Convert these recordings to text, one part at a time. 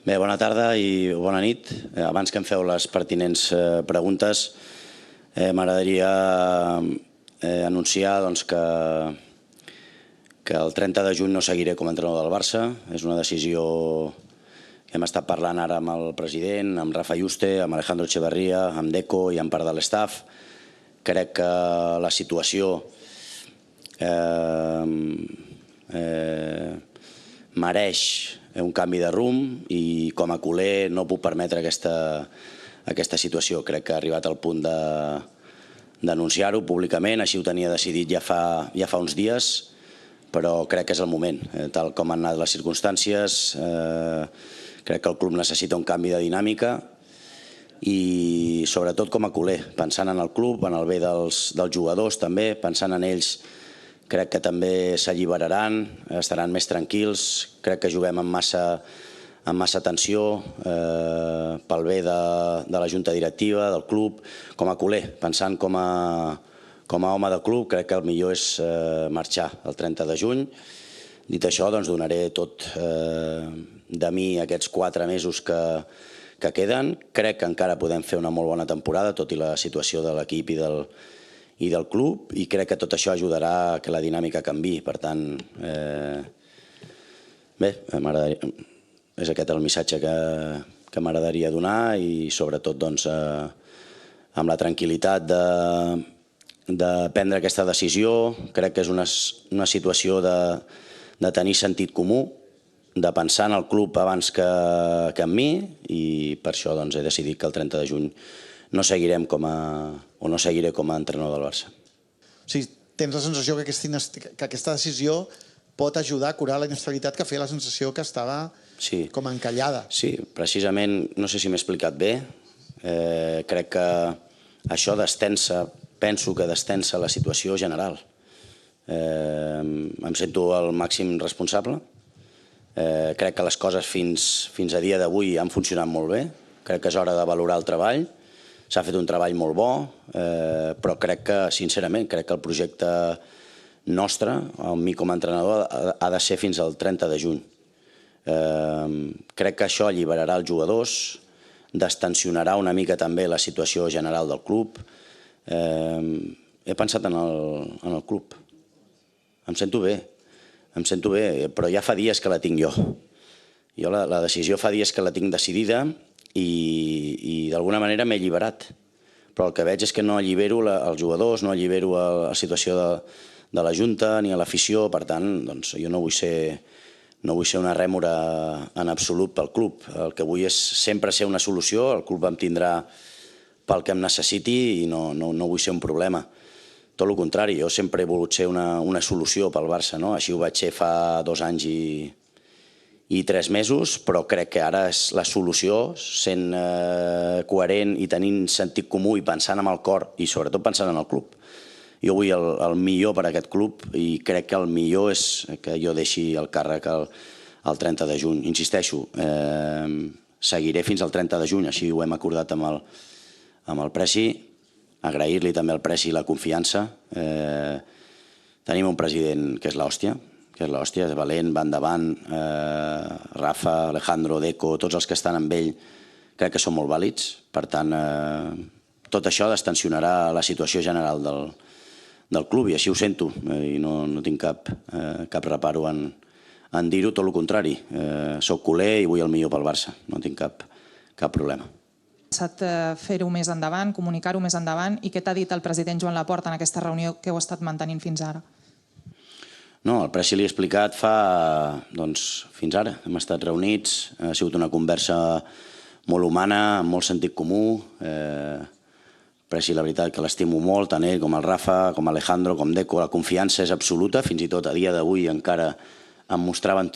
Bé, bona tarda i bona nit. Abans que em feu les pertinents preguntes, m'agradaria anunciar que el 30 de juny no seguiré com a entrenador del Barça. És una decisió que hem estat parlant ara amb el president, amb Rafa Yuste, amb Alejandro Echeverría, amb Deco i amb part de l'estaf. Crec que la situació mereix un canvi de rumb i com a culer no puc permetre aquesta situació. Crec que ha arribat al punt d'anunciar-ho públicament, així ho tenia decidit ja fa uns dies, però crec que és el moment. Tal com han anat les circumstàncies, crec que el club necessita un canvi de dinàmica i sobretot com a culer, pensant en el club, en el bé dels jugadors també, pensant en ells. Crec que també s'alliberaran, estaran més tranquils, crec que juguem amb massa tensió pel bé de la junta directiva, del club, com a culer, pensant com a home de club, crec que el millor és marxar el 30 de juny. Dit això, doncs donaré tot de mi aquests 4 mesos que queden. Crec que encara podem fer una molt bona temporada, tot i la situació de l'equip i del club, i crec que tot això ajudarà a que la dinàmica canviï. Per tant, bé, és aquest el missatge que m'agradaria donar i sobretot amb la tranquil·litat de prendre aquesta decisió. Crec que és una situació de tenir sentit comú, de pensar en el club abans que en mi, i per això he decidit que el 30 de juny no seguiré com a entrenador del Barça. O sigui, tens la sensació que aquesta decisió pot ajudar a curar la inestabilitat que feia la sensació que estava com encallada. Sí, precisament, no sé si m'he explicat bé. Crec que això penso que destensa la situació general. Em sento el màxim responsable. Crec que les coses fins a dia d'avui han funcionat molt bé. Crec que és hora de valorar el treball. S'ha fet un treball molt bo, però crec que, sincerament, crec que el projecte nostre, amb mi com a entrenador, ha de ser fins al 30 de juny. Crec que això alliberarà els jugadors, destensionarà una mica també la situació general del club. He pensat en el club. Em sento bé, però ja fa dies que la tinc jo. Jo la decisió fa dies que la tinc decidida i d'alguna manera m'he alliberat. Però el que veig és que no allibero els jugadors, no allibero la situació de la Junta ni a l'afició. Per tant, jo no vull ser una rèmora en absolut pel club. El que vull és sempre ser una solució. El club em tindrà pel que em necessiti i no vull ser un problema. Tot el contrari, jo sempre he volgut ser una solució pel Barça. Així ho vaig ser fa 2 anys i 3 mesos, però crec que ara és la solució, sent coherent i tenint sentit comú i pensant en el cor i sobretot pensant en el club. Jo vull el millor per a aquest club i crec que el millor és que jo deixi el càrrec el 30 de juny. Insisteixo, seguiré fins al 30 de juny, així ho hem acordat amb el Presi. Agrair-li també al Presi la confiança. Tenim un president que és l'hòstia, és valent, va endavant. Rafa, Alejandro, Deco, tots els que estan amb ell crec que són molt vàlids. Per tant, tot això destensionarà la situació general del club i així ho sento i no tinc cap reparo en dir-ho, tot el contrari. Soc culer i vull el millor pel Barça, no tinc cap problema. Pensat fer-ho més endavant, comunicar-ho més endavant, i què t'ha dit el president Joan Laporta en aquesta reunió que heu estat mantenint fins ara? No, el Presi li he explicat fins ara. Hem estat reunits, ha sigut una conversa molt humana, amb molt sentit comú. Presi, la veritat que l'estimo molt, tant ell com el Rafa, com Alejandro, com Deco. La confiança és absoluta, fins i tot a dia d'avui encara em mostraven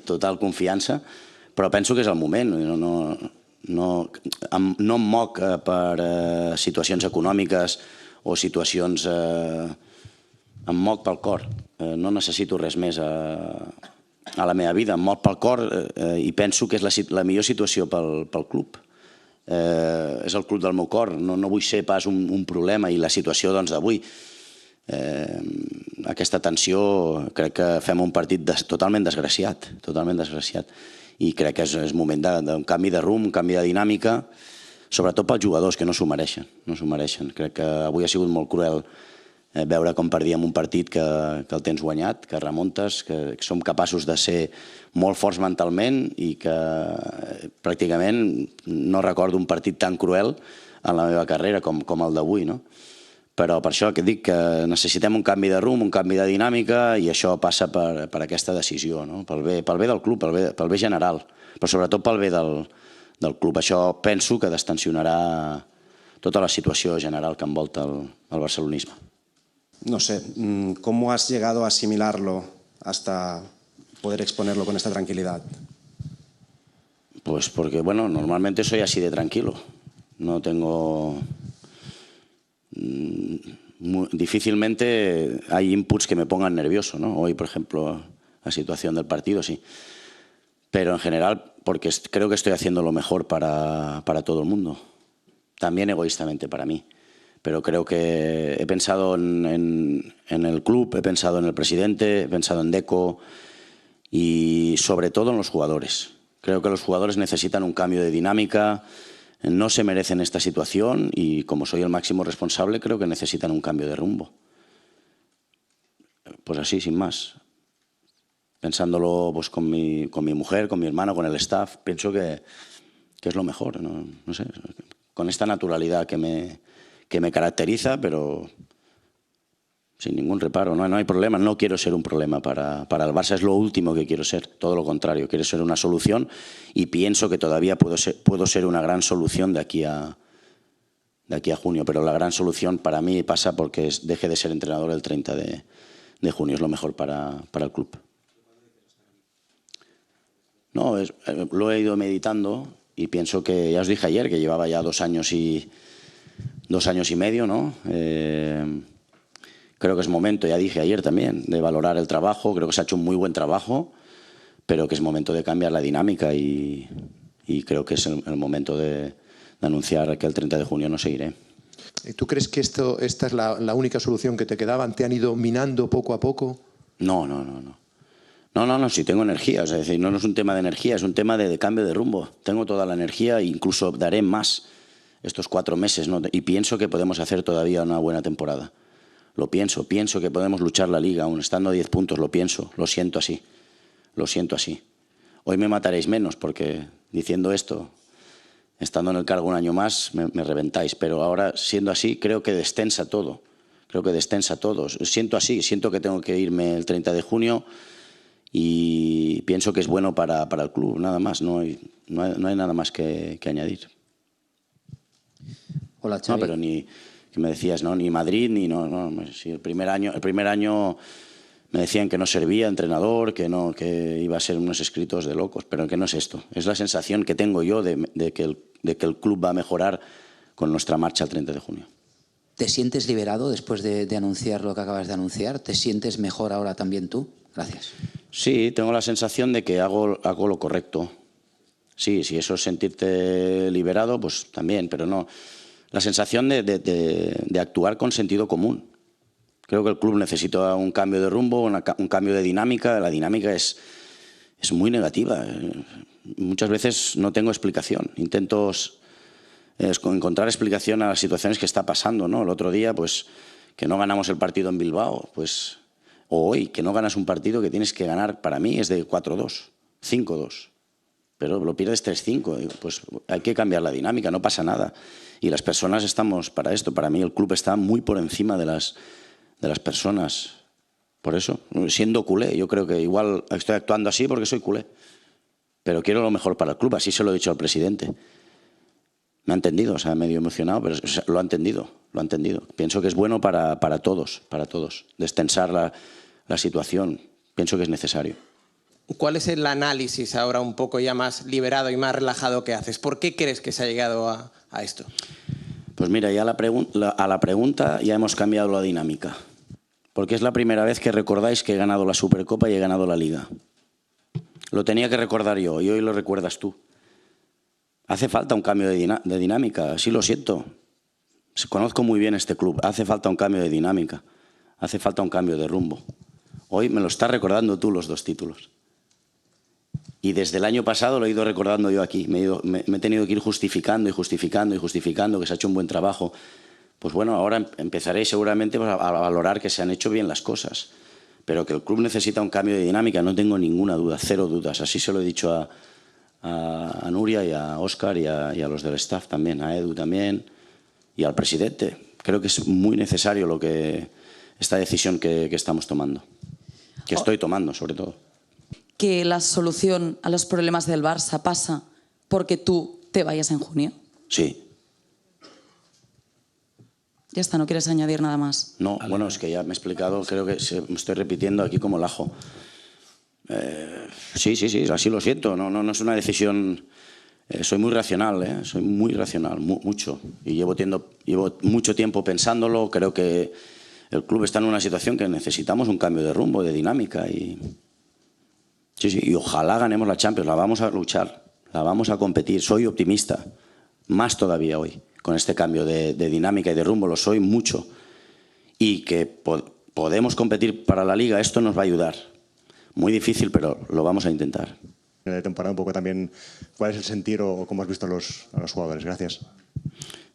total confiança, però penso que és el moment. No em moc per situacions econòmiques o situacions... Em moc pel cor, no necessito res més a la meva vida, em moc pel cor i penso que és la millor situació pel club. És el club del meu cor, no vull ser pas un problema i la situació d'avui. Aquesta tensió, crec que fem un partit totalment desgraciat, i crec que és moment d'un canvi de rumb, un canvi de dinàmica, sobretot pels jugadors, que no s'ho mereixen. No s'ho mereixen. Crec que avui ha sigut molt cruel veure com perdíem un partit que el tens guanyat, que remuntes, que som capaços de ser molt forts mentalment i que pràcticament no recordo un partit tan cruel en la meva carrera com el d'avui, no? Però per això que dic que necessitem un canvi de rumb, un canvi de dinàmica, i això passa per aquesta decisió, no? Pel bé del club, pel bé general, però sobretot pel bé del club. Això penso que destensionarà tota la situació general que envolta el barcelonisme. No sé, ¿cómo has llegado a asimilarlo hasta poder exponerlo con esta tranquilidad? Pues porque, bueno, normalmente soy así de tranquilo. No tengo... Difícilmente hay inputs que me pongan nervioso, ¿no? Hoy, por ejemplo, la situación del partido, sí. Pero en general, porque creo que estoy haciendo lo mejor para todo el mundo. También egoístamente para mí. Pero creo que he pensado en el club, he pensado en el presidente, he pensado en Deco y sobre todo en los jugadores. Creo que los jugadores necesitan un cambio de dinámica, no se merecen esta situación y como soy el máximo responsable creo que necesitan un cambio de rumbo. Pues así, sin más. Pensándolo pues, con mi mujer, con mi hermano, con el staff, pienso que es lo mejor. No sé, con esta naturalidad que me caracteriza, pero sin ningún reparo, no hay problema. No quiero ser un problema para el Barça, es lo último que quiero ser, todo lo contrario, quiero ser una solución y pienso que todavía puedo ser una gran solución de aquí a junio, pero la gran solución para mí pasa porque deje de ser entrenador el 30 de junio, es lo mejor para el club. No, lo he ido meditando y pienso que, ya os dije ayer, que llevaba ya 2 años y medio, ¿no? Creo que es momento, ya dije ayer también, de valorar el trabajo. Creo que se ha hecho un muy buen trabajo, pero que es momento de cambiar la dinámica y creo que es el momento de anunciar que el 30 de junio no seguiré. ¿Tú crees que esta es la única solución que te quedaba? ¿Te han ido minando poco a poco? No, sí tengo energía. Es decir, no es un tema de energía, es un tema de cambio de rumbo. Tengo toda la energía e incluso daré más estos 4 meses, ¿no? Y pienso que podemos hacer todavía una buena temporada. Lo pienso que podemos luchar la Liga, aún estando a 10 puntos, lo pienso, lo siento así. Hoy me mataréis menos porque diciendo esto, estando en el cargo un año más, me reventáis, pero ahora siendo así creo que descensa todo, Siento así, siento que tengo que irme el 30 de junio y pienso que es bueno para el club, nada más, no hay nada más que añadir. Hola, Xavi. No, pero ni... que me decías, ¿no? Ni Madrid, ni no. Si el primer año me decían que no servía entrenador, que iba a ser unos escritos de locos, pero que no es esto. Es la sensación que tengo yo de que el club va a mejorar con nuestra marcha el 30 de junio. ¿Te sientes liberado después de anunciar lo que acabas de anunciar? ¿Te sientes mejor ahora también tú? Gracias. Sí, tengo la sensación de que hago lo correcto. Sí, si eso es sentirte liberado, pues también, pero no. La sensación de actuar con sentido común. Creo que el club necesita un cambio de rumbo, un cambio de dinámica. La dinámica es muy negativa. Muchas veces no tengo explicación. Intento encontrar explicación a las situaciones que está pasando, ¿no? El otro día, pues, que no ganamos el partido en Bilbao, pues, o hoy, que no ganas un partido que tienes que ganar, para mí es de 4-2, 5-2. Pero lo pierdes 3-5, pues hay que cambiar la dinámica, no pasa nada. Y las personas estamos para esto. Para mí el club está muy por encima de las personas. Por eso, siendo culé, yo creo que igual estoy actuando así porque soy culé. Pero quiero lo mejor para el club, así se lo he dicho al presidente. Me ha entendido, o sea, medio emocionado, pero lo ha entendido. Pienso que es bueno para todos, destensar la situación. Pienso que es necesario. ¿Cuál es el análisis ahora un poco ya más liberado y más relajado que haces? ¿Por qué crees que se ha llegado a esto? Pues mira, ya a la pregunta ya hemos cambiado la dinámica. Porque es la primera vez que recordáis que he ganado la Supercopa y he ganado la Liga. Lo tenía que recordar yo y hoy lo recuerdas tú. Hace falta un cambio de dinámica, sí lo siento. Conozco muy bien este club, hace falta un cambio de dinámica, hace falta un cambio de rumbo. Hoy me lo estás recordando tú los 2 títulos. Y desde el año pasado lo he ido recordando yo aquí. Me he tenido que ir justificando y justificando y justificando que se ha hecho un buen trabajo. Pues bueno, ahora empezaré seguramente a valorar que se han hecho bien las cosas. Pero que el club necesita un cambio de dinámica, no tengo ninguna duda, cero dudas. Así se lo he dicho a Nuria y a Óscar y a los del staff también, a Edu también y al presidente. Creo que es muy necesario esta decisión que estamos tomando, que estoy tomando sobre todo. ¿Que la solución a los problemas del Barça pasa porque tú te vayas en junio? Sí. Ya está, ¿no quieres añadir nada más? No, bueno, es que ya me he explicado, creo que me estoy repitiendo aquí como el ajo. Sí, así lo siento, no es una decisión... soy muy racional, mucho. Y llevo mucho tiempo pensándolo, creo que el club está en una situación que necesitamos un cambio de rumbo, de dinámica y... Sí, y ojalá ganemos la Champions, la vamos a luchar, la vamos a competir, soy optimista, más todavía hoy. Con este cambio de dinámica y de rumbo, lo soy mucho. Y que podemos competir para la Liga, esto nos va a ayudar. Muy difícil, pero lo vamos a intentar. De temporada un poco también, ¿cuál es el sentir o cómo has visto a los jugadores? Gracias.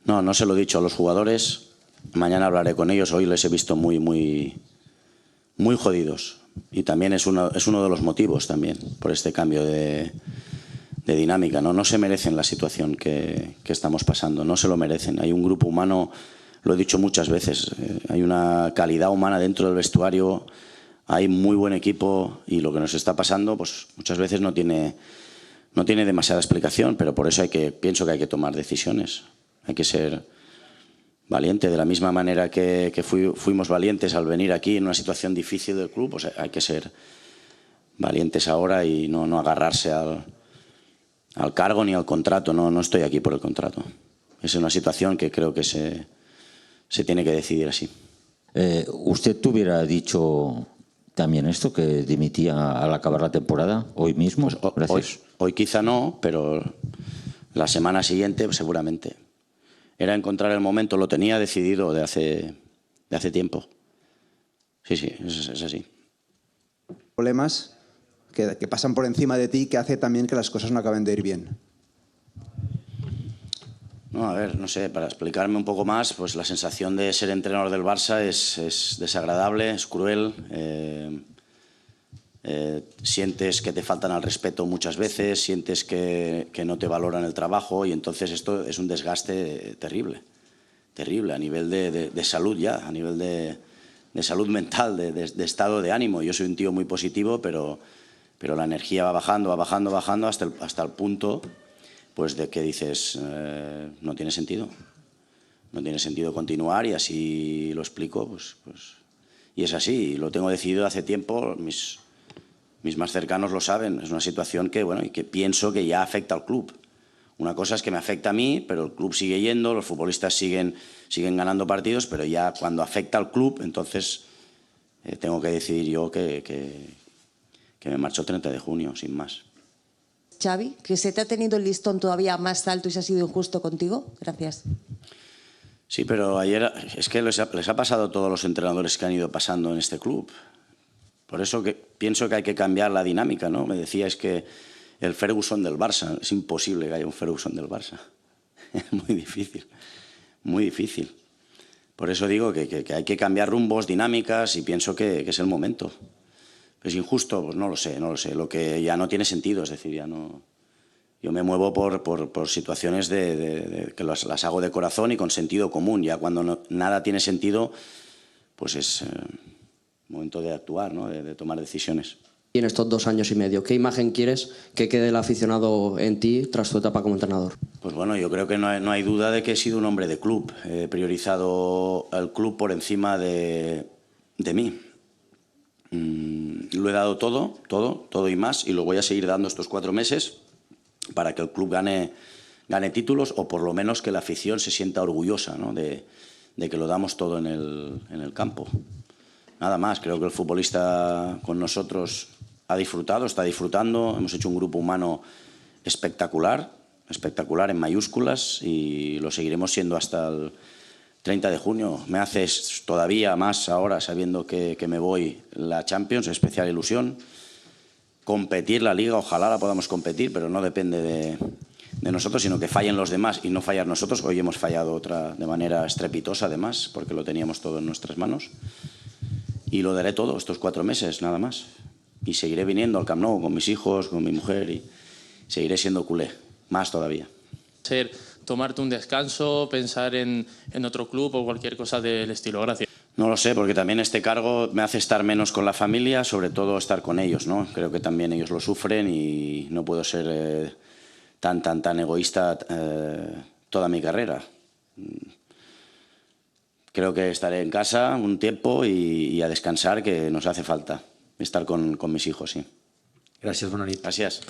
No se lo he dicho a los jugadores. Mañana hablaré con ellos. Hoy les he visto muy jodidos. Y también es uno de los motivos también por este cambio de dinámica. No se merecen la situación que estamos pasando. No se lo merecen. Hay un grupo humano, lo he dicho muchas veces, hay una calidad humana dentro del vestuario. Hay muy buen equipo y lo que nos está pasando pues muchas veces no tiene demasiada explicación, pero por eso pienso que hay que tomar decisiones. Hay que ser valiente. De la misma manera que fuimos valientes al venir aquí en una situación difícil del club, pues hay que ser valientes ahora y no agarrarse al cargo ni al contrato. No estoy aquí por el contrato. Es una situación que creo que se tiene que decidir así. ¿Usted te hubiera dicho también esto, que dimitía al acabar la temporada, hoy mismo? Pues Gracias. Hoy quizá no, pero la semana siguiente pues, seguramente. Era encontrar el momento, lo tenía decidido de hace tiempo. Sí, es así. Problemas que pasan por encima de ti, que hace también que las cosas no acaben de ir bien. No, a ver, no sé, para explicarme un poco más, pues la sensación de ser entrenador del Barça es desagradable, es cruel. Sientes que te faltan al respeto muchas veces, sientes que no te valoran el trabajo y entonces esto es un desgaste terrible a nivel de salud ya, a nivel de salud mental, de estado de ánimo. Yo soy un tío muy positivo, pero la energía va bajando hasta el punto pues de que dices no tiene sentido continuar y así lo explico pues y es así, lo tengo decidido hace tiempo. Mis más cercanos lo saben, es una situación que pienso que ya afecta al club. Una cosa es que me afecta a mí, pero el club sigue yendo, los futbolistas siguen ganando partidos, pero ya cuando afecta al club, entonces tengo que decidir yo que me marcho el 30 de junio, sin más. Xavi, que se te ha tenido el listón todavía más alto y se ha sido injusto contigo. Gracias. Sí, pero ayer es que les ha pasado a todos los entrenadores que han ido pasando en este club. Por eso que pienso que hay que cambiar la dinámica, ¿no? Me decíais que el Ferguson del Barça, es imposible que haya un Ferguson del Barça. Es muy difícil. Por eso digo que hay que cambiar rumbos, dinámicas y pienso que es el momento. ¿Es injusto? Pues no lo sé. Lo que ya no tiene sentido, es decir, ya no... Yo me muevo por situaciones que las hago de corazón y con sentido común. Ya cuando nada tiene sentido, pues es... momento de actuar, ¿no? de tomar decisiones. Y en estos 2 años y medio, ¿qué imagen quieres que quede el aficionado en ti tras tu etapa como entrenador? Pues bueno, yo creo que no hay duda de que he sido un hombre de club. He priorizado al club por encima de mí. Lo he dado todo y más, y lo voy a seguir dando estos 4 meses para que el club gane títulos o por lo menos que la afición se sienta orgullosa, ¿no? de que lo damos todo en el campo. Nada más, creo que el futbolista con nosotros está disfrutando, hemos hecho un grupo humano espectacular en mayúsculas y lo seguiremos siendo hasta el 30 de junio. Me hace todavía más ahora sabiendo que me voy la Champions, especial ilusión. competir la liga, ojalá la podamos competir, pero no depende de nosotros, sino que fallen los demás y no fallar nosotros. Hoy hemos fallado otra de manera estrepitosa, además, porque lo teníamos todo en nuestras manos. Y lo daré todo estos 4 meses, nada más. Y seguiré viniendo al Camp Nou con mis hijos, con mi mujer, y seguiré siendo culé, más todavía. Tomarte un descanso, pensar en otro club o cualquier cosa del estilo. Gracias. No lo sé, porque también este cargo me hace estar menos con la familia, sobre todo estar con ellos, ¿no? Creo que también ellos lo sufren y no puedo ser tan egoísta toda mi carrera. Creo que estaré en casa un tiempo y a descansar, que nos hace falta estar con mis hijos, sí. Gràcies, bona nit. Gràcies.